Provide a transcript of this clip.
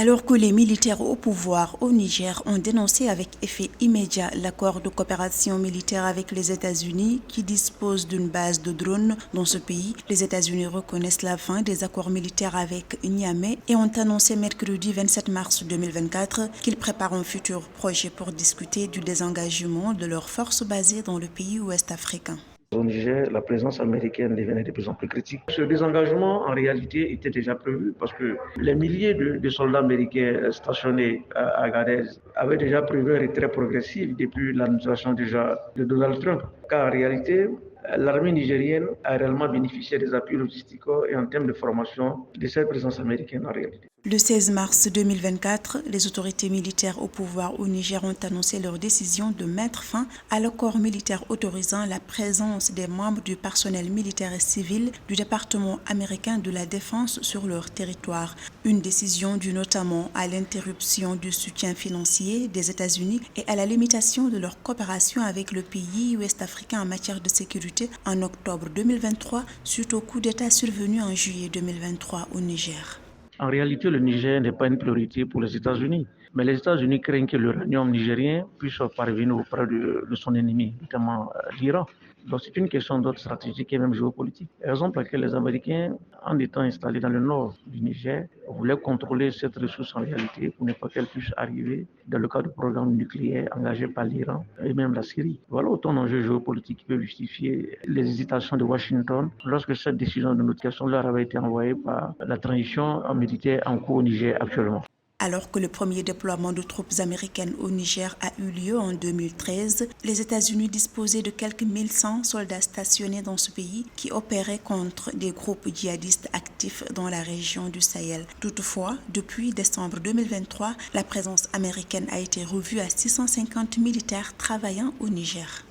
Alors que les militaires au pouvoir au Niger ont dénoncé avec effet immédiat l'accord de coopération militaire avec les États-Unis qui dispose d'une base de drones dans ce pays, les États-Unis reconnaissent la fin des accords militaires avec Niamey et ont annoncé mercredi 27 mars 2024 qu'ils préparent un futur projet pour discuter du désengagement de leurs forces basées dans le pays ouest africain. Au Niger, la présence américaine devenait de plus en plus critique. Ce désengagement, en réalité, était déjà prévu parce que les milliers de soldats américains stationnés à Agadez avaient déjà prévu un retrait progressif depuis l'administration déjà de Donald Trump. Car en réalité, l'armée nigérienne a réellement bénéficié des appuis logistiques et en termes de formation de cette présence américaine en réalité. Le 16 mars 2024, les autorités militaires au pouvoir au Niger ont annoncé leur décision de mettre fin à l'accord militaire autorisant la présence des membres du personnel militaire et civil du département américain de la défense sur leur territoire. Une décision due notamment à l'interruption du soutien financier des États-Unis et à la limitation de leur coopération avec le pays ouest-africain en matière de sécurité en octobre 2023 suite au coup d'État survenu en juillet 2023 au Niger. En réalité, le Niger n'est pas une priorité pour les États-Unis. Mais les États-Unis craignent que l'uranium nigérien puisse parvenir auprès de son ennemi, notamment l'Iran. Donc c'est une question d'ordre stratégique et même géopolitique. Raison pour laquelle les Américains, en étant installés dans le nord du Niger, voulaient contrôler cette ressource en réalité pour ne pas qu'elle puisse arriver dans le cadre du programme nucléaire engagé par l'Iran et même la Syrie. Voilà autant d'enjeux géopolitiques qui peuvent justifier les hésitations de Washington lorsque cette décision de notification leur avait été envoyée par la transition militaire en cours au Niger actuellement. Alors que le premier déploiement de troupes américaines au Niger a eu lieu en 2013, les États-Unis disposaient de quelques 1100 soldats stationnés dans ce pays qui opéraient contre des groupes djihadistes actifs dans la région du Sahel. Toutefois, depuis décembre 2023, la présence américaine a été revue à 650 militaires travaillant au Niger.